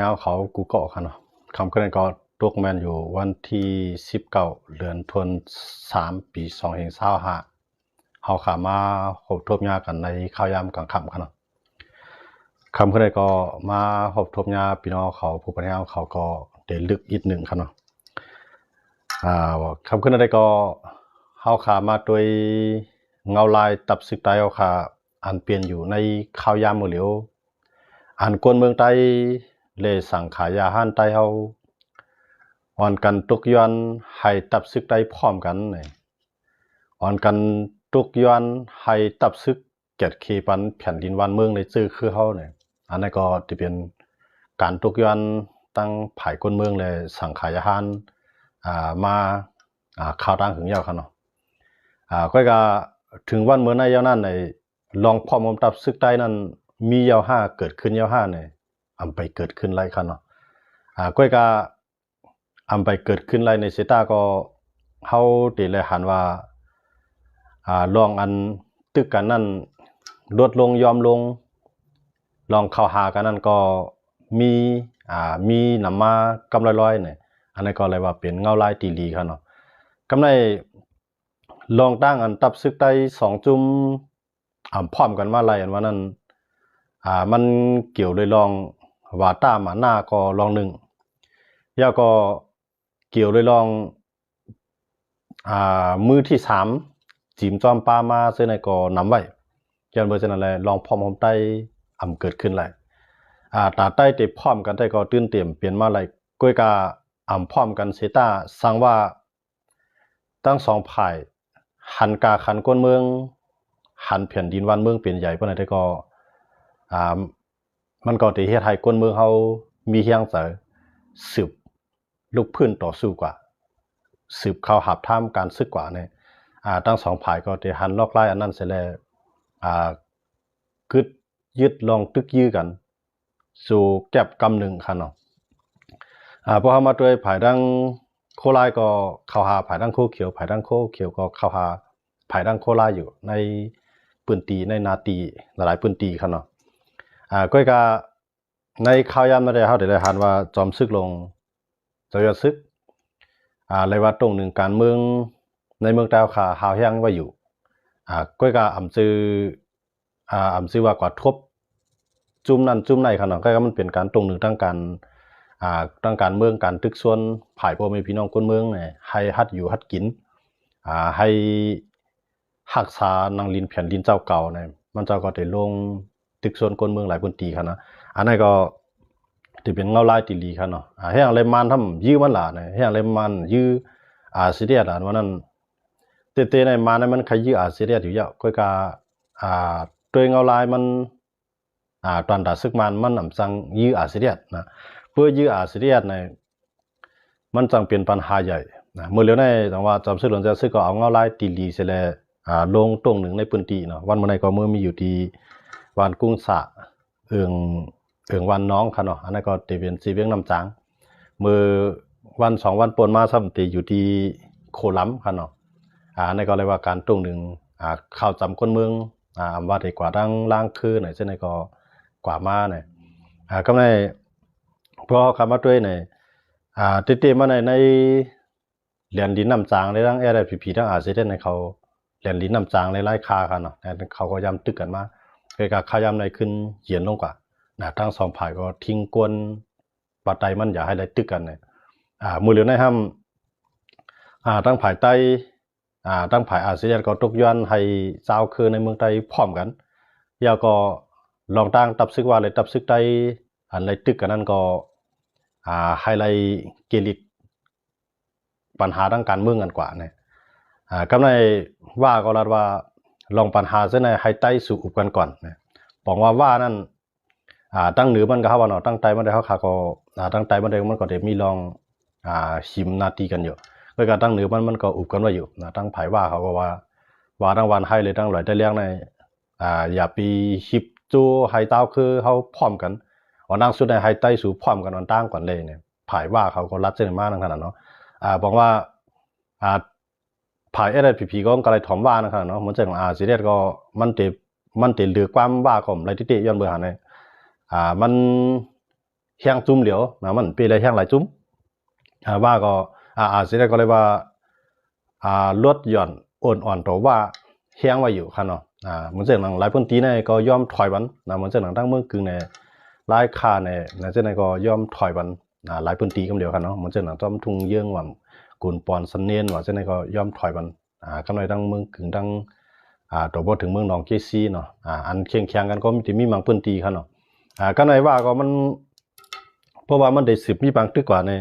แล้วเขากูเกาะค่ะเนาะคำเกรงก็ตกแมนอยู่วันที่19 เดือนธันวาคม 3 ปี2025เขาขามาหบทบยากันในข้าวยามกลางค่ำค่ะเนาะคำเกรงก็มาหบทบยาพี่น้องเขาผู้ปฏิบัติเขาก็เดลึกอีกหนึ่งค่ะเนาะคำเกรงก็เขาขามาโดยเงาลายตับสึกไตเขาขาอันเปลี่ยนอยู่ในข้าวยามมือเหลียวอันกวนเมืองไตเลยสั่งขายยาห้านไตเฮาอ่อนกันตุกยอนให้ตับซึกได้พร้อมกันนี่อ่อนกันตุกยอนให้ตับซึกเกียรติขีปันแผ่นดินวันเมืองในชื่อคือเฮานี่อันนั้นก็จะเป็นการตุกยอนตั้งภายคนเมืองเลยสั่งขายยาห้านมาข่าวดังถึงยาวครับเนาะก็ถึงวันเมื่อในยาวนั้นในลองพร้อมตับซึกได้นั้นมียาวห้าเกิดขึ้นยาวห้าเนี่ยอำไปเกิดขึ้นไรครับเนาะก็อำไปเกิดขึ้นไรในเซตาก็เฮาตีเลยหันว่าลองอันตึกกันนั่นลดลงยอมลงลองเข้าหากันนั่นก็มีนำมากำลอยๆเนี่ยอันนี้ก็เลยว่าเป็นเงาลายตีลีครับเนาะกำไรลองตั้งอันตับซึกได้2จุ่มพร้อมกันว่าไรอันว่านั้นมันเกี่ยวเลยลองว่าต้ามาหน้าก็ลองหนึ่งยาก็เกี่ยวเลยลองมือที่3จีมจอมปลามาเส้นในก็นำไว้ยันเบอร์เจนอะไรลองพร้อมใต้เกิดขึ้นไรตาใต้เตะพร้อมกันได้ก็ตื่นเต็มเปลี่ยนมาไรก้อยกาพร้อมกันเซตาสั่งว่าตั้ง2ฝ่ายหันกาขันก้นเมืองหันแผ่นดินวันเมืองเปลี่ยนใหญ่ปานใดได้ก็มันก็ที่เฮ็ดให้คนเมืองเฮามีเฮียงเสสืบลุกพื้นต่อสู้กว่าสืบเข้าหับท่ามการซึกกว่าเนี่ยทั้ง2ฝ่ายก็ได้หันลอกไล่อันนั้นเสร็จแล้วกึดยึดลองตึกยื้อกันสู่แก็บกำหนึ่งค่ะเนาะพอเฮามาด้วยฝ่ายดังโคลายก็เข้าหาฝ่ายดังโคเขียวฝ่ายดังโคเขียวก็เข้าหาฝ่ายดังโคลายอยู่ในปืนตีในนาตีหลายๆปืนตีค่ะเนาะก็ในข่าวยามมาได้เฮาได้หันว่าจอมซึกลงจอยซึกเลยว่าตรงหนึ่งการเมืองในเมืองดาวขาหาวแห้งไว้อยู่ก็อำซื้อว่ากว่าทบจุ่มนั้นจุ่มในค่ะเนาะก็มันเป็นการตรงหนึ่งตั้งการเมืองการตึกส่วนภายพ่อแม่พี่น้องคนเมืองเนี่ยให้ฮัดอยู่ฮัดกินให้รักษานางลินแผ่นดินเจ้าเก่าเนี่ยมันเจ้าก็ได้ลงตึกส่วนคนเมืองหลายพื้นที่ค่ะนะอันนั้นก็ที่เป็นเงาลายติลีค่ะเนาะให้อะไรมันทำยื้อมันล่ะเนี่ยให้อะไรมันยื้อซีเรียสอ่ะว่านั้นเตในมาเนี่ยมันใครยื้อซีเรียสอยู่เยอะก็ตัวเงาลายมันตอนดาซึกมันสั่งยื้อซีเรียสนะเพื่อยื้อซีเรียสเนี่ยมันจังเป็นปัญหาใหญ่นะเมื่อเร็วในแต่ว่าจอมซึกหลวงจะซึกก็เอาเงาลายติลีเสร็จแล้วลงตรงหนึ่งในพื้นที่เนาะวันเมื่อไหร่ก็เมื่อมีอยู่ที่วันกุ้งสะเอิงวันน้องค่ะเนาะอันนั้นก็ตีเป็นสีเวียงน้ำจางมือวัน2 วันปนมาซ้ำตีอยู่ที่โคล้ำค่ะเนาะอันนั้นก็เลยว่าการตรงหนึ่งเข้าจำคนเมืองว่าได้กว่าดังล่างคือหน่อยเช่นก็กว่ามาเนี่ยก็ในพอคำว่าด้วยเนี่ยติมาในเหรียญดินน้ำจางในร่างLPPทั้งอาเซียนในเขาเหรียญดินน้ำจางในไร่คาค่ะเนาะเขาก็ย้ำตึกกันมาเกิดการขย้ำในขึ้นเขียนลงกว่าทั้ง2ฝ่ายก็ทิ้งกวนปัดไตมันอย่าให้ได้ตึกกันเนี่ยมือเหลือในห้ำตั้งฝ่ายใต้ตั้งฝ่ายอาเซียนก็ตกย้อนให้เจ้าคือในเมืองไทยพร้อมกันยาวก็ลองตั้งตับซึกว่าเลยตับซึกไต้อันไรตึกกันนั่นก็ให้ไรเกลิกปัญหาทางการเมืองกันกว่าเนี่ยกำไรว่าก็รัดว่าลองปัญหาเส้นในให้ใต้สู่อุบกันก่อนเนี่ยบอกว่านั่นตั้งเหนือมันก็เขาว่าเนาะตั้งใต้มันได้เขาขาก็ตั้งใต้มันได้มันก็เดี๋ยวมีลองชิมนาทีกันอยู่โดยการตั้งเหนือมันก็อุบกันไว้อยู่นะตั้งไผ่ว่าเขาก็ว่าทั้งวันให้เลยตั้งหลายได้เลี้ยงในอย่าไปชิบจูให้เต้าคือเขาพร้อมกันวันนั่งสุดในให้ใต้สู่พร้อมกันวันตั้งก่อนเลยเนี่ยไผ่ว่าเขาก็รัดเส้นมากนั่งขนาดเนาะบอกว่าภายLPPก็กระไรถมว่านะครับเนาะเหมือนจากซีเรียสก็มันเตเหลือความว่าก็ไรที่เตย้อนเบื่อหาเนี่ยมัน เฮียงจุ้มเหลียวนะมันเป็นอะไรเฮียงหลายจุ้มว่าก็เสร็จแล้วก็เลยว่าลดหย่อนอ่อนตัวว่าเฮียงไว้อยู่ครับเนาะเหมือนเช่นหนังหลายพื้นที่เนี่ยก็ย่อมถอยวันนะเหมือนเช่นหนังทั้งเมืองกึ่งเนี่ยหลายค่าเนี่ยนะเช่นก็ย่อมถอยวันหลายพื้นที่ก็เดียวกันเนาะเหมือนเช่นหนังจอมทุ่งเยื่องว่ากุนปอนสันเนียนว่าเช่นก็ย่อมถอยวันก็เลยทั้งเมืองกึ่งทั้งตัวบทถึงเมืองหนองเกซีเนาะอันเคียงกันก็มีบางพื้นที่ครับเนาะก็เลยว่าก็มันเพราะว่ามันได้สืบมีบางตึกกว่าเนี่ย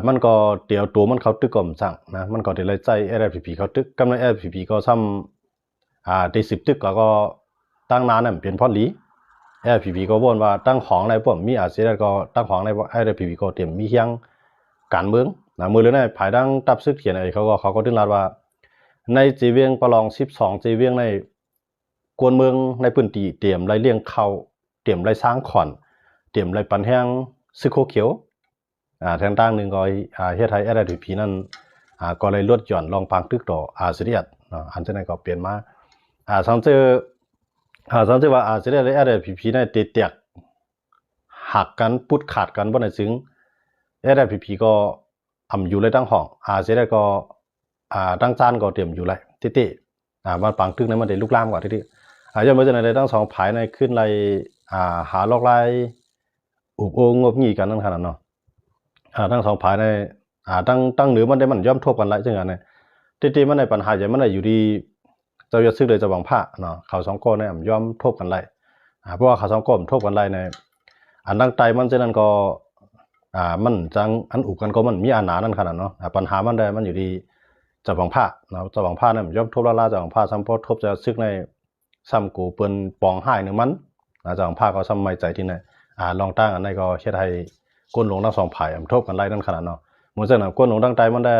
มันก็เดี๋ยวตัวมันเขาตึกก่อมสั่งนะมันก็เดี๋ยวเลยใจ LPP เขาตึกกำลัง LPP ก็ซ้ำได้10ตึกก็ตั้งนานน่ะเปลี่ยนพอดี LPP ก็บ่นว่าตั้งของในพวกมีอาเซียนก็ตั้งของใน LPP ก็เตรียมมีเฮียงการเมืองนะมือเลยนะภายดังตับซึกเขียนอะไรเขาก็ถึงลาดว่าในจีเวียงประลอง12จีเวียงในกวนเมืองในพื้นที่เตรียมไรเลี้ยงเข้าเตรียมไรสร้างขอนเตรียมไรปันแห้งซึกโคเขียวทางด้านหนึ่งก็เฮ็ดให้ LPP นั้นก็เลยลดหย่อนลองพังตึกต่ออาเซียนอันนั้นก็เปลี่ยนมาสังเจอว่าอาเซียนและ LPP ในเตียกหักกันปุดขาดกันบ่ได้ซึ้ง LPP ก็อยู่เลยตั้งห้องอาเซียนก็ตั้งจานก็เตรียมอยู่เลยติมันปังตึกนั้นมันได้ลุกลามกว่าที่ย้อนมาจากในทั้งสองภายในขึ้นไล่หาลอกไล่อุบโองบงี้กันนั่นขนาดเนาะทั้งสองภายในตั้งเหนือมันได้มันย่อมทบกันไล่จังนั้นติมันในปัญหาใหญ่มันได้อยู่ดีเจ้าอย่าซึกเลยจะบังผ้าเนาะเขาสองก้อนเนี่ยย่อมทบกันไล่เพราะว่าเขาสองก้อนทบกันไล่ในอันตั้งใจมันเช่นนั้นก็มันจังอันอุกกันก็มันมีอาหนานั่นขนาดเนาะปัญหามันได้มันอยู่ดีจะบังผ้าเนาะจะบังผ้าเนี่ยย่อมทบละจะบังผ้าซ้ำพอทบจะซึกในซ้ำกูเปิ้นปองหายหนึ่งมันจะบังผ้าก็ซ้ำไม่ใจที่ไหนลองตั้งอันไหนก็เฮ็ดให้ก้นลงทั้งสองฝ่ายทบกันไล่นั่นขนาดเนาะเหมือนเช่นก้นลงตั้งใจมันได้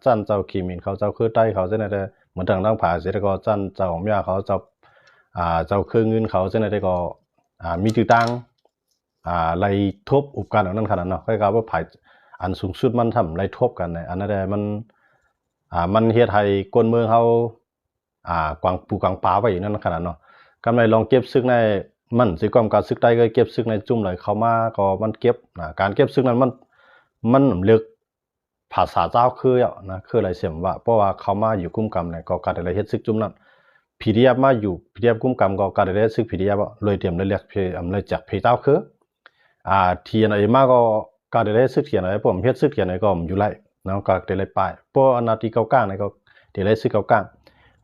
จันเจ้าขีมินเขาเจ้าคือใต้เขาเช่นนั้นเหมือนตั้งผาเสร็จก็จันเจ้าของเมียเขาเจ้าคือเงินเขาเช่นนั้นก็มีจื่อตั้งไล่ทบอุปการนั่นขนาดเนาะค่อยกล่าวว่าฝ่ายอันสูงสุดมันทำไล่ทบกันในอันนั้นได้มันเฮ็ดให้ก้นเมืองเขากวางปูกวางปลาไว้นั่นขนาดเนาะกำไรลองเก็บซึกในมันสิความการซึกได้ก็เก็บซึกในจุ่มเลยเข้ามาก็มันเก็บการเก็บซึกนั้นมันเลือกภาษาเจ้าคือนะคืออะไรเสียมว่าเพราะว่าเขามาอยู่กุ้มกำเนี่ยก็การได้เฮ็ดซึกจุ่มนั้นPDF มาอยู่ PDF กุ้มกำก็การได้ซึก PDF เลยเตรียมเลยเรียกเลยจากเพเจ้าคือเทียนอะไรมาก็การได้ซึกเทียนอะไรผมเฮ็ดซึกเทียนอะไรก็อยู่ไล่เนาะก็ได้เลยไปเพราะนาทีเก้าก้างเนี่ยก็ได้เลยซึกเก้าก้าง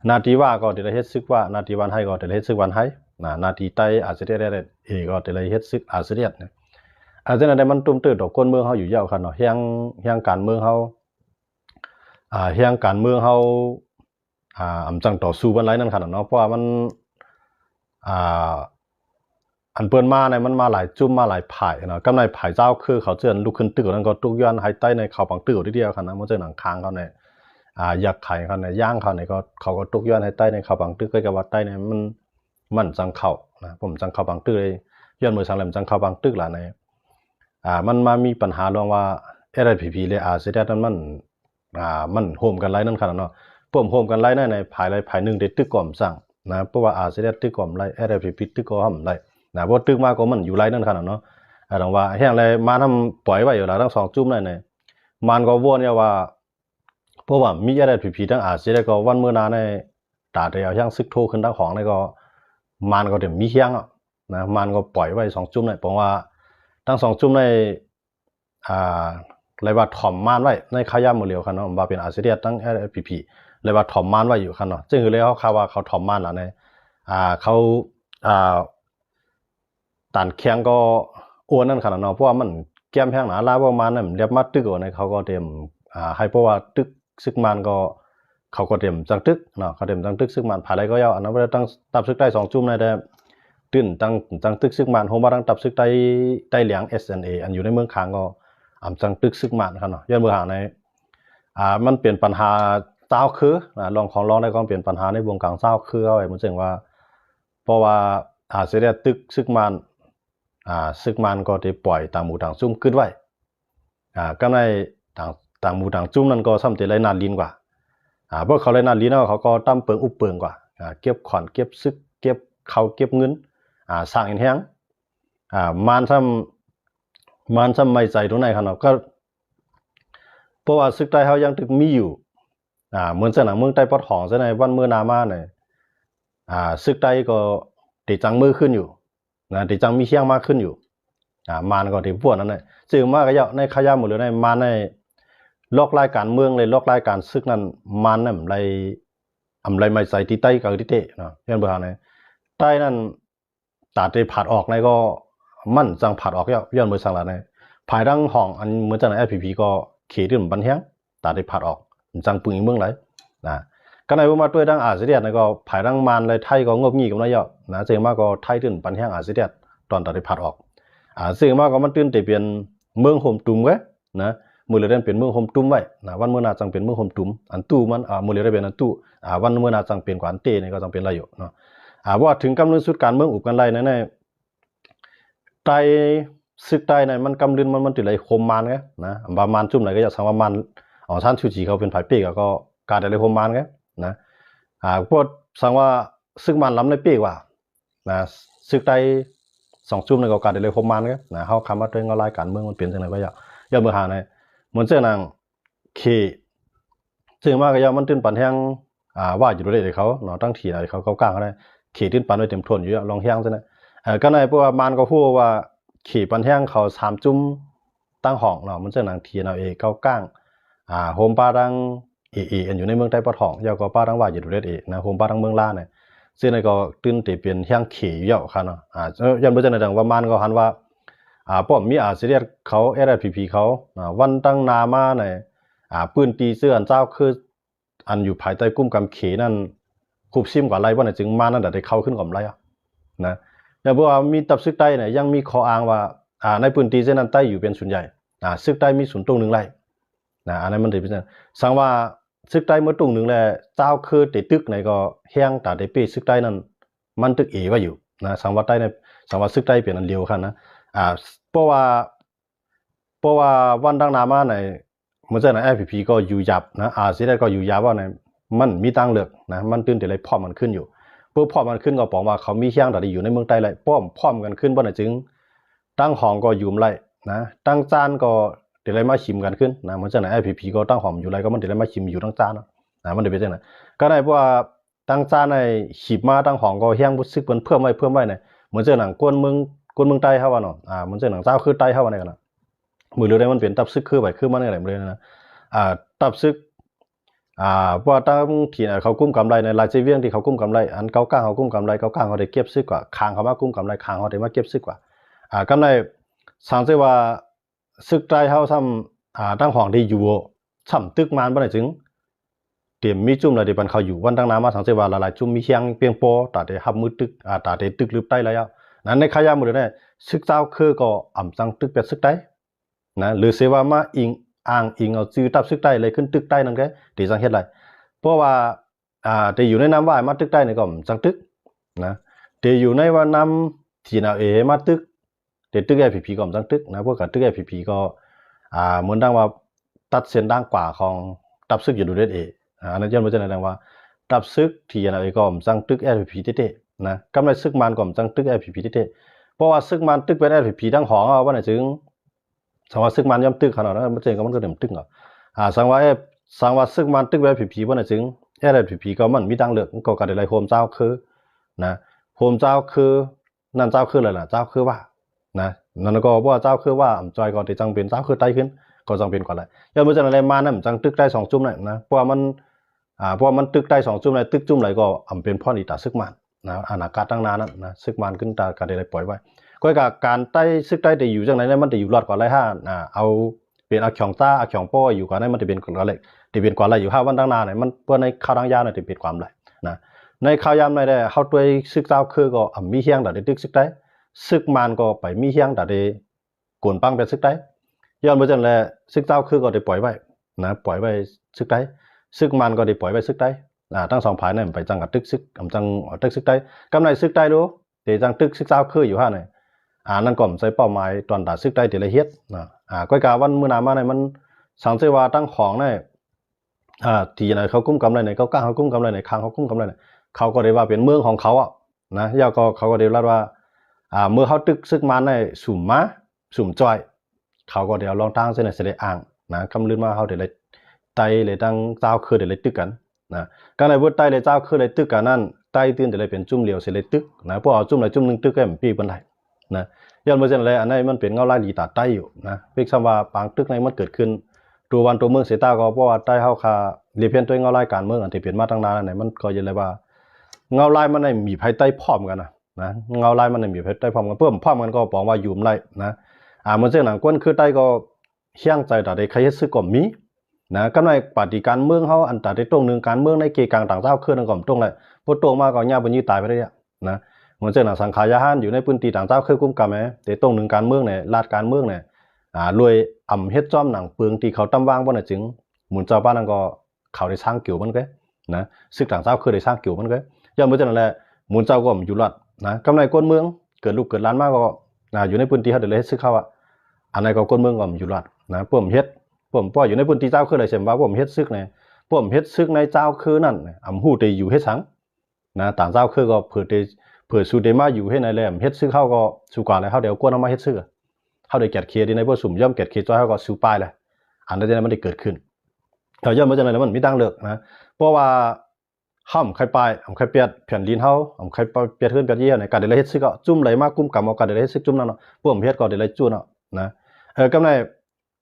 นาทีว่าก็ได้เฮ็ดซึกว่านาทีวันให้ก็ได้เฮ็ดซึกวันให้นาทีใต้อาจจะได้ก็ได้เลยเฮ็ดซึกอาเซียนเนี่ยอาจจะได้มันตุ้มตื้อดอกก้นเมืองเฮาอยู่ยาวคั่นเนาะเฮียงการเมืองเฮาเฮียงการเมืองเฮาจังต่อสู้กันหลายนั่นคั่นเนาะเพราะว่ามันอันเปิ้นมาเนี่ยมันมาหลายจุ่มมาหลายผายเนาะกำไรผายเจ้าคือเขาเจือนลุกขึ้นตึกนั้นก็ตุกย้อนให้ใต้ในเขาปังตึกทีเดียวคั่นนะมันเจอหนังค้างเขาเนี่ยอยากไข่เขาเนี่ยย่างเขาเนี่ยก็เขาก็ตุกย้อนให้ใต้ในเขาปังตึกก็ว่าใต้เนี่ยมันจังเข้านะผมจังเข้าปังตึกเลยย้อนมือสังแหลมจังเข้าปังตึกล่ะในมันมามีปัญหาเรื่องว่า LPP เลยเสร็จนั้นมันโฮมกันหลายนั่นคั่นเนาะพวกโฮมกันหลายในภายนึงได้ตึกก่อมสร้างนะเพราะว่าเสร็จตึกก่อมหลาย LPP ตึกก่อมหลายนะบ่ตึกมาก็มันอยู่หลายนั่นคั่นเนาะต้องว่าแฮงเลยมาทำปล่อยไว้อยู่แล้วทั้งสองจุ่มนั่นน่ะมันก็วนเนี่ยว่าเพราะว่ามี LPP ทั้งเสร็จก็วันมื้อหน้าในตาได้เอาแฮงซึกโทขึ้นทั้งของนี่ก็มันก็ได้มีเฮียงนะมันก็ปล่อยไว้สองจุ่มนั่นเพราะว่าทั้งสองจุ่มในเลยว่าถ่อมม่านไว้ในขายามมื้อเหลียวคั่นเนาะว่าเป็นอาเซียนทั้ง LPP เลยว่าถ่อมม่านไว้อยู่คั่นเนาะจึงคือเลยเขาว่าเขาถ่อมม่านล่ะในเขาตันแข็งก็อ้วนนั่นขนาดเนาะเพราะว่ามันแก้มแพงหนาลาประมาณนั้นเรียบมาตึกในเขาก็เตรียมให้เพราะว่าตึกซึกมันก็เขาก็เตรียมจังตึกเนาะเขาเตรียมจังตึกซึกมันภายไรก็ยาวอันนั้นบ่ได้ตั้งตับซึกได้2จุ่มในได้ตื้นตั้งจังตึกซึกมันโฮมาตั้งตับซึกได้เหลียง SNA อันอยู่ในเมืองคางก็จังตึกซึกมันคั่นเนาะย้อนเมืองหางในมันเปลี่ยนปัญหาเจ้าคือลองได้ก็เปลี่ยนปัญหาในวงการเจ้าคือเอาไว้มันจึงว่าเพราะว่าเสียตึกซึกมันซึกมันก็ได้ปล่อยต่างหมู่ต่างซุ่มขึ้นไว้ก็ในต่างหมู่ต่างจุ่มนั้นก็ซ้ำแต่ไรนานลิ้นกว่าเพราะเขาไรนานลิ้นเขาก็ตั้มเปิงอุบเปิงกว่าเก็บขอนเก็บซึกเก็บเขาเก็บเงินสร้างเห็นแฮงมันซ้ มันทำไมใจตรงไหนครับเนาะก็เพราะว่าซึกใต้เขายังตึกมีอยู่เหมือนสนามเมืองใต้ปอดหองซะในวันเมื่อนามาเนี่ยซึกใต้ก็ติดจังมือขึ้นอยู่นะติดจังมีเชียงมากขึ้นอยู่มันก็ติดพวกนั้นเลยซึ่งมากก็เยอะในขยะหมดเลยในมันในลอกรายการเมืองเลยลอกรายการซึกนั้นมันเนี่ยอะไรไม่ใส่ที่ใต้กับที่เตะเนาะยันเบอร์เนี่ยใต้นั้นตัดได้ผัดออกในก็มันจังผัดออกย้อนมือสังหลังในภายดังห้องอันเหมือนจังใน FPP ก็เขตที่มันบันเทียงตัดได้ผัดออกจังปึงเมืองไหลนะก็ในว่ามาด้วยดังอาเซียนในก็ภายดังมันเลยไทยก็งบงี้กับนายอะนะเจมากก็ไทยตื่นปันเทียงอาเซียนตอนตัดได้ผัดออกซึ่งมากก็มันตื่นแต่เปลี่ยนเมืองโฮมตุ่มไว้นะมือเลยเป็นเมืองโฮมตุ่มไว้นะวันเมื่อนาจังเป็นเมืองโฮมตุ่มอันตู้มันมือเลยเป็นอันตู้วันเมื่อนาจังเป็นกว่าอันเต้นี่ก็จังเป็นไรอยู่เนาะว่าถึงกำลังสุดการเมืองอุบกันไรในใต้ซึกใต้ในมันกำลังมันติดไรโฮมมันไงนะบามันจุ่มไหนก็จะสังว่ามันท่านชูจีเขาเป็นฝ่ายเป๊กก็การได้ไรโฮมมันไงนะพวกสังว่าซึกมันล้ำในเป๊กว่านะซึกใต้สองจุ่มในก็การได้ไรโฮมมันไงนะเขาคำว่าตัวเองก็รายการเมืองมันเปลี่ยนจังไหนก็อย่าเมื่อหาในเหมือนเจ้านางเคซึ่งมากก็ยังมันตื่นปันแห้งว่าอยู่ด้วยเขาเนาะตั้งทีอะไรเขากลางเขาได้ขี่ตื่นปันไว้เต็มทนอยู่ลองแห้งซะนะก็ในพวกมันก็พูดว่าขี่ปันแห้งเขาสามจุ่มตั้งห้องเนาะมันเจ้านางทีเอาเอเขากลางโฮมป้าดังอันอยู่ในเมืองใต้ปะทองยาวก็ป้าดังว่าอยู่ด้วยนะโฮมป้าดังเมืองล่าเนี่ยซึ่งในก็ตื่นตีเปลี่ยนแห้งขี่เยอะค่ะเนาะยันเพื่อนในดังว่ามันก็หันว่าป้อมมีอาเซียนเขาSPPเขาวันตั้งนามาเนี่ยปืนตีเสื้ออันเจ้าคืออันอยู่ภายใต้กุ้มกำเขนั่นคูบซิมกว่าไรว่าเนี่ยจึงมานั่นแต่ได้เข้าขึ้นก่อนไรนะแต่เพราะว่ามีตับซึกใต้เนี่ยยังมีข้ออ้างว่าในปืนตีเส้นนั้นใต้อยู่เป็นส่วนใหญ่ซึกใต้มีศูนย์ตรงหนึ่งไรอันนั้นมันถือเป็นสังว่าซึกใต้เมื่อตรงหนึ่งแหละเจ้าคือติดตึกไหนก็แห้งแต่ได้เป้ซึกใต้นั้นมันตึกเอว่าอยู่นะสังว่าใต้ในสังว่าซึกใต้เปลี่ยนอันเดียวกันนะเพราะว่าวันดังนามาในเมื่อเจ้าใน FPP ก็อยู่ยับนะอาเซียนก็อยู่ยับว่าในมันมีตังเลือกนะมันตื่นแต่ไรพร้อมมันขึ้นอยู่เพื่อพร้อมมันขึ้นก็บอกว่าเขามีเชียงแต่อยู่ในเมืองใต้ไรพร้อมกันขึ้นว่าไหนจึงตั้งห้องก็อยู่ไรนะตั้งจานก็แต่ไรมาชิมกันขึ้นนะเมื่อเจ้าใน FPP ก็ตั้งห้องอยู่ไรก็มันแต่ไรมาชิมอยู่ตั้งจานนะมันเดี๋ยวเป็นจังไงก็ได้เพราะว่าตั้งจานในขีบมาตั้งห้องก็เฮี้ยงบุษึกเพิ่มไว้เนี่ยเหมือนเจ้าหนังก้นเมืองใต้เขาว่าเนาะมันเจ้าหนังเจ้าคือใต้เขาว่าไงกันนะมือเรือได้มันเปลี่ยนตับซึกคือไปคือมันอะไรเลยนะตับซึกว่าตั้งที่เขากุ้มกำไรในลายเซเวียงที่เขากุ้มกำไรอันเก้าก้างเขากุ้มกำไรเก้าก้างเขาได้เก็บซึกกว่าคางเขามากุ้มกำไรคางเขาได้มาเก็บซึกกว่ากำไรสังเกตว่าซึกใต้เขาทำตั้งห้องที่อยู่ช่ำตึกมันบ่ได้จึงเตรียมมีจุ่มอะไรที่มันเขาอยู่วันตั้งน้ำมาสังเกตว่าหลายจุ่มมีเชียงเปียงโปตัดได้หับมือตึกตัดได้ตึกลืบใต้แล้วนั้นในขยะมือเนี่ยซึกเจ้าคือก็จังตึกเป็ดซึกใต้นะหรือเสว่ามาอ้างอิงเอาจื้อตับซึกใต้เลยขึ้นตึกใต้นั่นแกที่สังเกตไรเพราะว่าแต่อยู่ในน้ำว่ายมาตึกใต้นี่ก็จังตึกนะแต่อยู่ในว่าน้ำที่นามาตึกแต่ตึกFPPก็จังตึกนะพวกกับตึกFPPก็เหมือนดังว่าตัดเส้นด้านกว่าของตับซึกอยู่ด้วยอันนั้นย้อนมาจากไหนดังว่าตับซึกที่นาก็จังตึกFPPเต้ๆนะกำไรซึกมันก็จังตึกFPPเต้เพราะว่าซึกมันตึกเป็นFPPทั้งหองว่าไหนจึงสังว่าซึกมันย่อมตึกขนาดนั้นมันเจงก็มันก็เต็มตึกสังว่าซึกมันตึกFPPว่าไหนจึงFPPก็มันมีตังเลือกก็การได้ไรโฮมเจ้าคือนะโฮมเจ้าคือนั่นเจ้าคืออะไรล่ะเจ้าคือว่านะนั่นก็ว่าเจ้าคือว่าจอยก็ได้จังเป็นเจ้าคือใต้ขึ้นก็จังเป็นกว่าไรย่อมมาจากอะไรมานั่นจังตึกได้2จุ่มน่ะนะเพราะว่ามันตึกได้2จุ่มไหนตึกจุ่มไหนก็เป็นพ่อนี่ตาซึกมันนะอนาคตตั้งนานนั้นนะซึกมันขึ้นตาการได้ไรปล่อยไว้ก็การใต้ซึกใต้ได้อยู่จังไหนเนี่ยมันได้อยู่รอดกว่าไรเอาเป็นอาข่องต้าอาข่องป้ออยู่กว่านั้นมันจะเป็นกว่าไรจะเป็นกว่าไรอยู่5วันตั้งนานเนี่ยมันเพื่อในข่าวดังยาวเนี่ยจะเป็นความไรนะในข่าวยามในได้เขาตัวซึกเจ้าคือก็มีเฮียงแต่ได้ตึกซึกใต้ซึกมันก็ไปมีเฮียงแต่ได้กวนปังเป็นซึกใต้ย้อนมาจังเลยซึกเจ้าคือก็ได้ปล่อยไว้นะปล่อยไว้ซึกใต้ซึกมันก็ได้ปล่อยไว้ซึกใต้ทั้งสองฝ่ายเนี่ยไปจังกับตึกซึกจังตึกซึกใต้กำไรซึกใต้รู้แต่จังตึกซึกเจ้าคืออยู่5เนี่ยนั่นก็ใส่เป้าหมายตอนตัดซึกใต้แต่ละเฮ็ดนะก้อยกาวันมื้อหน้ามาเนี่ยมันสังเกตว่าตั้งของเนี่ยที่ไหนเขากุ้มกำไรไหนเขาก้างเขากุ้มกำไรไหนคางเขากุ้มกำไรไหนเขาก็ได้ว่าเป็นเมืองของเขานะย่าก็เขาก็ได้รับว่าเมื่อเขาตึกซึกมันในสุ่มมาสุ่มจอย เขาก็เดี๋ยวลองตั้งเส้นในเสด็จอ่างนะคำลือมาเขาเดี๋ยวเลยไตเลยตั้งเจ้าคือเดี๋ยวเลยตึกกันนะก็ในบทไตเลยเจ้าคือเลยตึกกันนั่นไตตื่นเดี๋ยวเลยเป็นจุ่มเหลียวเสด็จตึกนะพวกเอาจุ่มไหนจุ่มหนึ่งตึกก็มันปีบันไดนะย้อนมาเช่นไรอันนี้มันเป็นเงาลายลีตาไตอยู่นะเพียงคำว่าปางตึกในมันเกิดขึ้นตัววันตัวเมืองเสียตาก็เพราะว่าไตเขาคาเรียบเพี้ยนตัวเงาลายการเมืองอันที่เปลี่ยนมาตั้งนานไหนมันก็ยังเลยว่าเงาลายมันในมีภายใต้พร้อมกันนะเงาลายมันในมีภายใต้พร้อมกันเพิ่มพร้อมกันก็บอกว่าอยู่ไรนะมันเช่นหนังก้นคือไตก็เฮี้ยงใจแต่ได้ใครเฮ็ดซื้อก็มีนะก็ในปฏิการเมืองเขาอันแต่ได้ตรงหนึ่งการเมืองในเกกลางต่างเจ้าขึ้นนั่นก็ตรงเลยพอตรงมาก็ย่าบนยืดตายไปได้นะเหมือนเช่นสังขายาหันอยู่ในพื้นที่ต่างเจ้าเคยกุ้มกับไหมแต่ตรงหนึ่งการเมืองเนี่ยลาดการเมืองเนี่ยรวยอ่ำเฮ็ดจ้อมหนังเปลืองที่เขาตั้มว่างบ่น่ะจึงหมุนเจ้าบ้านนั่นก็เขาได้สร้างเกี่ยวมันก็นะซึ่งต่างเจ้าเคยได้สร้างเกี่ยวมันก็ย่อมเหมือนเช่นนั่นแหละหมุนเจ้าก็อยู่รอดนะกำไรก้นเมืองเกิดลูกเกิดล้านมากก็อยู่ในพื้นที่เขาเดี๋ยวเลยซื้อเขาอันไหนก็ก้นเมืองก็อยู่รอดนะพวกเฮ็ดพวกอยู่ในพื้นที่เจ้าคืออะไรเช่นว่าพวกเฮ็ดซึกเนี่ยพวกเฮ็ดซึกในเจ้าคือนั่นหู้ได้อยู่เฮ็ดสังนะต่างเจ้าคือก็เผื่อสูเดมาอยู่ให้ในแหลมเฮ็ดซึกเขาก็สู่กว่าแล้วเขาเดี๋ยวกวนเอามาเฮ็ดซึกเขาได้แกดเคลียร์ในพวกสุ่มย่อมแกดเคลียร์จ้อยเขาก็สู่ปลายเลยอันนั้นมันได้เกิดขึ้นเขาย่อมมาจากไหนมันมีดังเลือกนะเพราะว่าห้ามใครไปใครเปียดแผ่นดินเขาใครเปียดขึ้นเปียดเยี่ยในการเดี๋ยวเฮ็ดซึกก็จุ่มไหลมากกุ้มกำเอาการเดี๋ยวเฮ็ดซึกจุ่มนั่นเนาะพวกเฮ็ดก็เดี๋ยวจุ่มเนาะนะกำไ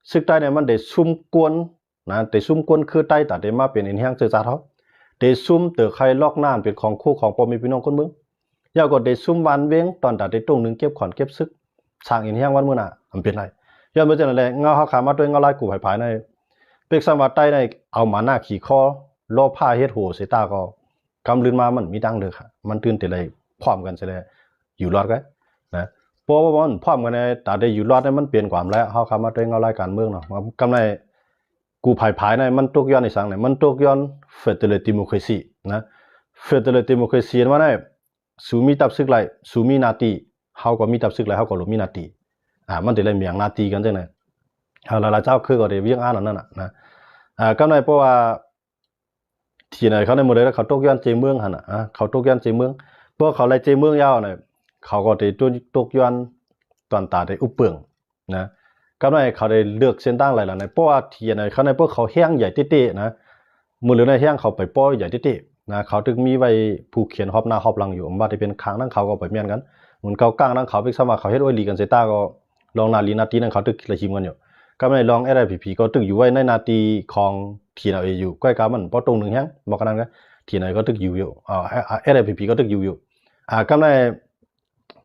รซึกใต้เนี่ยมันได้ซุ่มกวนนะแต่ซุ่มกวนคือใต้แต่ได้มาเป็นอินเฮียงเจอจาเขาได้ซุ่มเตอใครลอกน่านเป็นของคู่ของพ่อแม่พี่น้องคนเมืองยาวก็ได้ซุ่มวันเว้งตอนแต่ได้ตรงหนึ่งเก็บขอนเก็บซึกสร้างอินเฮียงวันมื้อน่ะมันเป็นไรย้อนมาจากนั่นแหละเงาเขาขามาด้วยเงาลายกูภายในเป็กสมาใต้ในเอามาหน้าขี่คอโลผ้าเฮ็ดโหเสตาก็กำลืนมามันมีดังเลยค่ะมันตื่นแต่เลยพร้อมกันใช่เลยอยู่รอดกันนะเพราะว่ามันพร้อมกันในแต่ได้อยู่รอดเนี่ยมันเปลี่ยนความแล้วเขาขามาด้วยเงาลายการเมืองเนาะกำไรกูภายในมันตกย้อนในสังเนี่ยมันตกย้อนเฟเดเรติโมครซีนะเฟเดเรติโมครซีมันเนี่ยสูมีตับซึกไหลสูมีนาตีเขาก็มีตับซึกไหลเขาก็รู้มีนาตีมันจะเลยเมียงนาตีกันจังไงหลายๆเจ้าคือก็ได้เวียงอ่านนั่นน่ะนะก็ในเพราะว่าที่ไหนเขาในหมดเลยแล้วเขาตกย้อนเจเมืองหั่นน่ะเขาตกย้อนเจเมืองเพราะเขาไล่เจเมืองยาวเนี่ยเขาก็ได้ตกย้อนตอนตาได้อุปเปิงนะก็ในเขาได้เลือกเส้นตั้งหลายๆในเพราะว่าที่ไหนเขาในพวกเขาแห้งใหญ่เต้ๆนะมือหรือในแห้งเขาไปป้อยใหญ่เต้ๆนะเขาถึงมีไว้ผู้เขียนฮอบหน้าฮอบหลังอยู่ว่าจะเป็นค้างนั่งเขาก็ไปเมียนกันเหมือนเกากลางนั่งเขาไปสมัครเขาเฮ็ดไว้ลีกันเซต้าก็ลองนาลีนาตีนั่นเขาตึกละชิมกันอยู่ก็ไม่ลองLPPก็ตึกอยู่ไว้ในนาตีของที่เราอยู่ใกล้กับมันเพราะตรงหนึ่งแห้งบอกกันนั้นก็ที่ไหนก็ตึกอยู่LPPก็ตึกอยู่ก็ไม่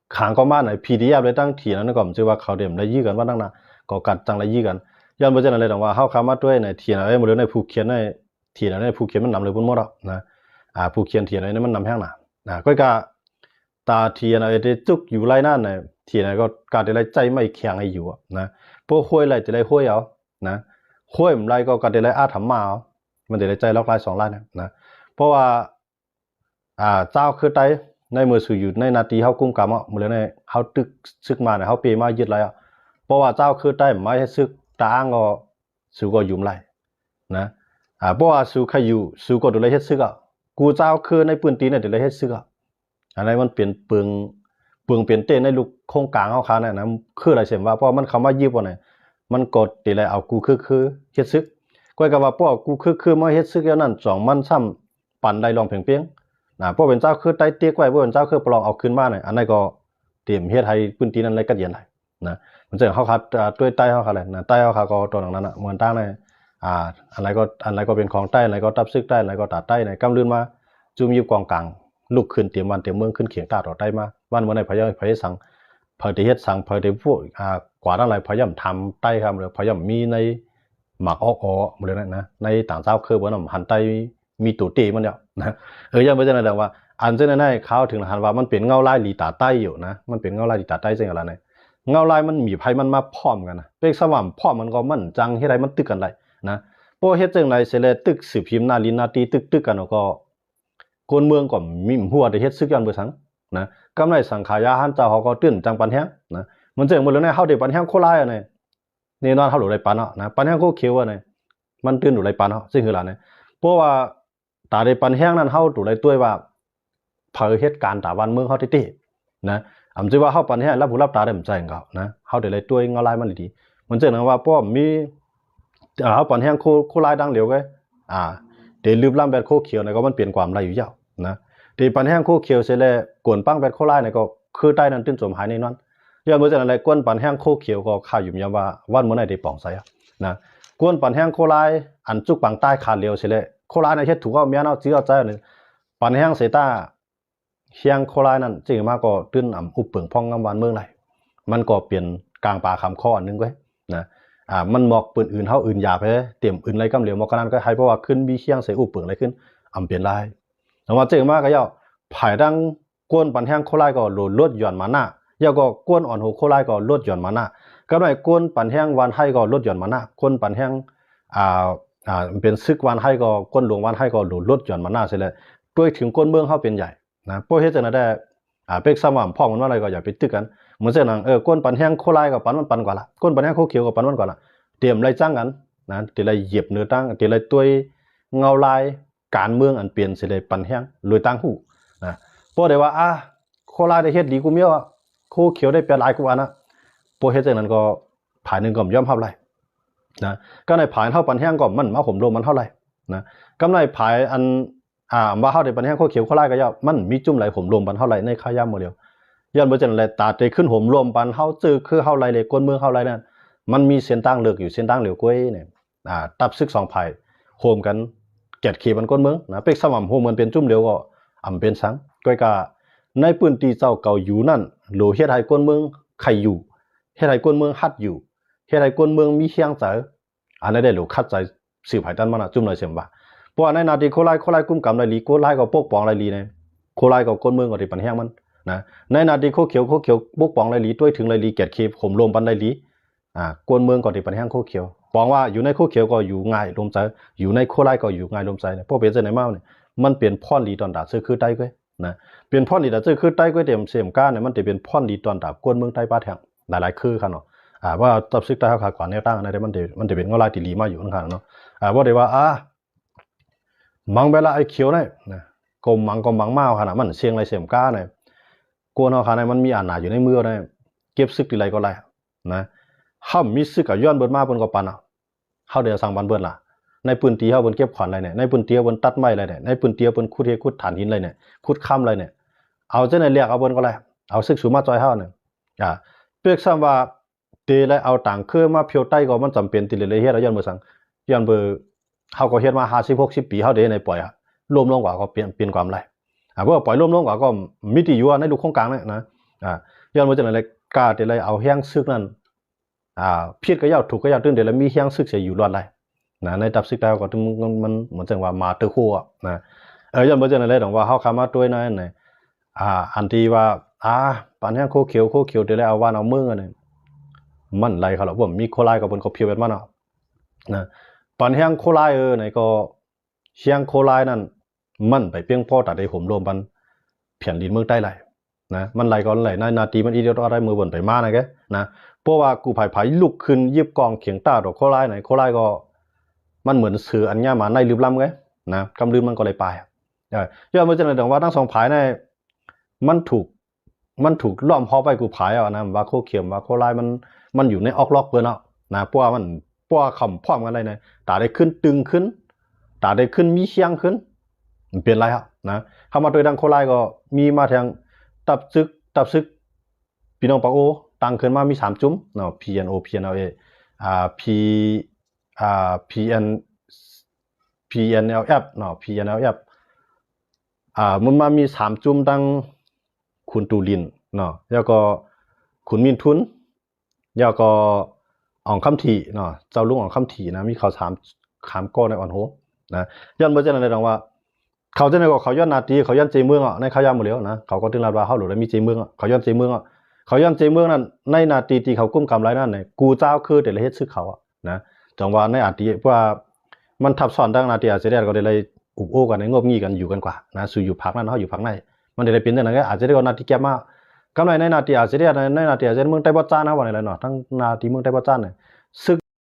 ขางก็มาไหน PDF เลยตั้งที่นั้นก็ผมเชื่อว่าเขาเดี๋ยวได้ยื้อกันว่าตั้งน่ะก็กัดจังได้ยื้อกันย้อนมาจากนั้นเลยแต่ว่าเฮาคามาด้วยในที่ไหนหมดเลยในผู้เขียนในที่ไหนในผู้เขียนมันนำเลยพุ่นหมดนะผู้เขียนที่ไหนมันนำแห้งน่ะก็กะตาที่ไหนได้จุกอยู่ไรนั่นน่ะที่ไหนก็กะได้ใจไม่แข็งให้อยู่นะพวกห้วยไรจะได้ห้วยเอานะห้วยมันไรก็กะได้ไรอาถรรพ์มาเอามันจะได้ใจล็อกลาย2ลายนะเพราะว่าเจ้าคือไตในมือสู่อยู่ในนาทีเฮากุ้มกำมื้อแล้วในเฮาตึกซึกมาเนี่ยเฮาเปมายึดไรเพราะว่าเจ้าคือไตไม่ให้ซึกตาอ้างก็สู่ก็ยุ่มไรนะเพราะว่าสู่ใครอยู่สู่ก็ดูแลเฮ็ดซึกกูเจ้าคือในพื้นที่เนี่ยดูแลเฮ็ดซึกอันนั้นมันเปลี่ยนเปลืองเปลี่ยนเต้ในลูกโครงกลางเฮาคาเนี่ยนะคืออะไรเช่นว่าเพราะมันเข้ามายึดบ่เนี่ยมันกดติเลยเอากูคือเฮ็ดซึกก้อยก็ว่าพวกกูคือมาเฮ็ดซึกแล้วนั่น2มันซ้ำปั่นได้ลองเพียงพวกเป็นเจ้าคือไต้เตี้ยไว้พวกเป็นเจ้าคือปลองเอาขึ้นมาเนี่ยอันนั้นก็เตรียมเฮ็ดให้พื้นที่นั้นเลยกัดเย็นได้นะมันจะเฮาคัดด้วยใต้เฮาคัดแหละนะใต้เฮาคัดก็ตัวนั้นน่ะเหมือนตั้งในอะไรก็เป็นของใต้อะไรก็ตับซึกใต้อะไรก็ตัดใต้ในกำลืนมาจุ่มอยู่กองกลางลุกขึ้นเตรียมวันเตรียมเมืองขึ้นเขียงตาต่อใต้มาวันมื้อไหนพยายสั่งพยเฮ็ดสั่งพยพวกกว่าอะไรพยายามทำใต้ครับหรือพยายามมีในหมักอ้อๆหมดเลยนะในต่างเจ้าคือบ่นำหันใต้มีตัวเตมันเนี่ยนะยังบ่จังได๋ว่าอันจังนั้นเขาถึงหันว่ามันเป็นเงาลายลีตาใต้อยู่นะมันเป็นเงาลายลีตาใต้จังอะไรเนี่ยเงาลายมันมีไผมันมาพร้อมกันนะเป็กสว่ำพร้อมมันก็มันจังเฮ็ดให้มันตึกกันได้นะพอเฮ็ดจังได๋สิเลยตึกสืบพิมพ์นาลีนาตีตึกกันก็คนเมืองก็มีหัวได้เฮ็ดซึกย้อนเบ่ซังนะกำไรสังขายาหันเจ้าเขาก็ตื่นจังปันแฮงนะมันจังหมดแล้วเนี่ยเฮาได้ปันแฮงโคลายเนี่ยนี่นอนเฮาหลุได้ปันนะปันแฮงโคเขียวเนี่ยมันตื่นหลุได้ปันซึ่งคือล่ะเนี่ยเพราะว่าตาได้ปันแห้งนั้นเฮาตู่ได้ต้วยว่าเผยเหตุการณ์ตาวันเมืองเฮาติๆนะอำสิว่าเฮาปันแห้งรับผู้รับตาได้มใจของเขานะเฮาได้เลยต้วยเงาลายมันดี มันเจอนะว่าป้อมมีเขาปันแห้งโคไล่ดังเหลียวก็เดี๋ยวลืมล่ำแบบโคเขียวเนี่ยก็มันเปลี่ยนความไรอยู่ยาวนะเดี๋ยวปันแห้งโคเขียวเสร็จแล้วกวนปั้งแบบโคไล่เนี่ยก็คือใต้นั้นตื้นจมหายในนั้นย้อนเมื่อจากอะไรกวนปันแห้งโคเขียวก็ข่าวอยู่ยามว่าวันเมื่อไหร่ได้ป่องใส่นะกวนปันแห้งโคไล่อันจุกปังใต้ขาดเหลียวเสร็จแล้วโคไล่ในเฮ็ดถูกก็เมียนเอาจื้อเอาใจเนี่ยปันแห้งเสต้าเฮียงโคไล่นั่นจริงมากก็ตื้นอุบเปิงพองงำวันเมืองไรมันก็เปลี่ยนกลางป่าคำข้ออันนึงไว้นะมันหมอกปืนอื่นเท่าอื่นหยาบไปเตรียมอื่นอะไรกำเหลียวหมอกนั้นก็ให้เพราะว่าขึ้นมีเชียงใส่อุบเปิงอะไรขึ้นเปลี่ยนลายแต่ว่าเจอมากก็ย่อผายดังก้นปันแห้งโคไล่ก็โหลดลดหย่อนมาหน้าย่อก็ก้นอ่อนหูโคไล่ก็ลดหย่อนมาหน้าก็หน่อยก้นปันแห้งวันให้ก็ลดหย่อนมาหน้าก้นปันแห้งเป็นซึกวันให้ก็ก้นหลวงวันให้ก็โหลดลดหย่อนมาหน้าเสร็จแล้วด้วยถึงก้นเมืองเขาเป็นใหญ่นะพวกเฮ็ดจะได้เป็กสมามพ่อมันว่าอะไรก็อย่าไปตึกกันเหมือนเช่นนั้นก้นปันแห้งโคไล่ก็ปันมันปันกว่าละก้นปันแห้งโคเขียวก็ปันมันกว่าละเตรียมไรจ้างกันนะเตรียมไรเหยียบเนื้อตั้งเตรียมไรตัวเงาลายการเมืองอันเปลี่ยนเสด็จปันแห้งรวยตั้งหูนะพวกเดี๋ยวว่าโคไล่ได้เฮ็ดดีกูเมียวโคเขียวได้เปลี่ยนลายกูอันนะพวกเฮ็ดจากนั้นก็ผายหนึ่งก็ย่อมเท่าไรนะก็ในผายเท่าปันแห้งก็มันมาผมรวมมันเท่าไรนะกำไรผายอันว่าเท่าได้ปันแห้งโคเขียวโคไล่ก็ย่อมันมีจุ่มไหลผมรวมปันเท่าไรในข้าย่ำหมดเดียวย้อนไปจากนั้นตาเตขึ้นผมรวมปันเท่าจื้อคือเท่าไรเลยก้นเมืองเท่าไรนั่นมันมีเส้นตั้งเลือกอยู่เส้นตั้งเหลียวก้วยเนี่ยตับซึกสองไผ่โฮมกันเกียรติขีมันก้นเมืองนะเป็กสม่ำโฮมมันเป็นจุ่มเหลียวก็เป็นสังก้อยกาในปืนตีเจ้าเก่าอยู่นั่นหรือเฮ็ดให้ก้นเมืองใครอยู่เฮ็ดให้ก้นเมืองฮัดอยู่เฮ็ดให้ก้นเมืองมีเชียงเจออันนั้นได้หรือคัดใจสืบหายตันมันจุ่มเลยเสียมบ่าเพราะว่าในนาทีโคไล่กุ้มกำไรลีโคไล่ก็ปกป้องไรลีเนี่ยโคไล่ก็ก้นเมืองก็ที่ปันแห้งมันนะในนาทีโคเขียวปกป้องไรลีด้วยถึงไรลีเกียรติขีผมรวมปันไรลีกวนเมืองก็ที่ปันแห้งโคเขียวบอกว่าอยู่ในโคเขียวก็อยู่ง่ายลมใจอยู่ในโคไล่ก็อยู่ง่ายลมใจเนี่ยพวกเป็นจะไหนมาเนี่ยมันเปลี่ยนพ่อนลีตอนดาซื้อคือใต้ก็นะเปลี่ยนพ่อนลีดาซื้อคือใต้ก็เต็มเสียมก้าเนี่ยมันจะเป็นพ่อนลีตอนดากวนเมืองใต้ป้าแทงหลายๆคือครับเนาะว่าตับซึกใต้เขาขาดขวานแนวตั้งอะไรมันจะเป็นเงาลายตีลีมาอยู่นั่นครับเนาะว่าเดี๋ยวว่ามังเวลาไอ้เขียวเนี่ยนะกมังเมาขนาดมันเสียงไรเสียมก้าเนี่ยกวนเขาขนาดมันมีหนาอยู่ในมือเนี่ยเก็บซึกตีไรก็ไรนะห้ามมีซึกกับย้อนเบิดมาบนกับปันเขาเดี๋ยวสั่งบันเบิดล่ะในปืนตีเขาบนเก็บขวัญอะไรเนี่ยในปืนเตียวบนตัดไม้อะไรเนี่ยในปืนเตียวบนขุดฐานหินอะไรเนี่ยขุดค่ำอะไรเนี่ยเอาเจ้าในเรียกเอาบนก็ไรเอาซึกสูมาจอยเขาเนี่ยเพื่อซ้ำว่าตีและเอาต่างเครื่องมาเพียวใต้ก็มันจำเป็นตีเลยเฮ็ดแล้วย้อนเบอร์สั่งย้อนเบอร์เขาก็เฮ็ดมา50-60 ปีเขาเดี๋ยวในปล่อยรวมลงกว่าก็เปลี่ยนความไรเพราะปล่อยรวมลงกว่าก็มิติอยู่ในลูกโครงกลางเนี่ยนะย้อนเบอร์จากนั้นเลยกาตีเลยเอาแห้งซึกนั่นพิษก็ยาวถูกก็ยาวตื้นเดี๋ยวแล้วมีแห้งซึกเสียอยู่รอดไรนะในตับซึกแล้วก็มันเหมือนจังว่ามาเตอร์คู่นะย้อนเบอร์จากนั้นเลยต้องว่าเขาคำมาด้วยนั่นเนี่ยอันที่ว่าปันแห้งโคเขียวเดี๋ยวแล้วเอาวานเอามือเนี่ยมันไรเขาหรอกผมมีโคไลกับบนเขาเพียวแบบมันนะปันแห้งโคไลไหนก็เชียงโคไลนั่นมันไปเพียงพ่อตัดได้ผมรวมปันเพียนดินเมืองใต้ไหลนะมันไหลก่อนไหลในนาทีมันอีเดียวอะไรมือบนไปมานะแกนะเพราะว่ากูไผ่ลุกขึ้นยิบกองเขียงตาดอกโคไลไหนโคไลก็มันเหมือนเสืออันนี้มาในลืมล้ำไงนะกำลืมมันก็เลยไปย้อนมาจากไหนถึงว่าทั้งสองผายในมันถูกล้อมพอไปกูผายนะว่าโคเขียมว่าโคไลมันอยู่ในออกล็อกเบอร์เนาะนะเพราะว่ามันเพราะว่าคำพร้อมกันอะไรเนี่ยตาได้ขึ้นตึงขึ้นตาได้ขึ้นมีเชียงขึ้นมันเปลี่ยนไรครับนะเข้ามาโดยดังโคไลก็มีมาทางตับซึกพี่น้องปะโอตั้งขึ้นมามี3จุ้มเนาะ PNO PNLA PNLF เนาะ PNLF มันมามี3จุ้มตั้งคุณตูลินเนาะแล้วก็คุณมินทุนแล้วก็อ่องคำถี่เนาะเจ้าลุงอ่องคำถี่นะมีเขาถามก้อในอ่อนโหนะย้อนบ่จังได๋ดังว่าเขาจะในก็เขาย้อนนาทีเขาย้อนใจเมืองในเขาย่าหมดแล้วนะเขาก็ถึงลาดว่าเฮาหรือได้มีใจเมืองเขาย้อนใจเมืองเขาย้อนใจเมืองนั้นในนาทีที่เขากุ้มกำไรนั่นน่ะกูเจ้าคือแต่ละเฮ็ดซึกเขานะจังว่าในอาทิว่ามันทับซ้อนดังนาทีอาจจะได้ก็ได้เลยอุบโอ้กันในงบงี้กันอยู่กันกว่านะสู่อยู่ภาคนั้นเฮาอยู่ภาคในมันได้เป็นจังได๋อาจจะได้ก็นาทีแก่มากกำไรในนาทีอาจจะได้ในนาทีอาจจะเมืองใต้บ่จ้านะว่าไหนล่ะเนาะทั้งนาทีเมืองใต้บ่จ้าเนี่ยซึก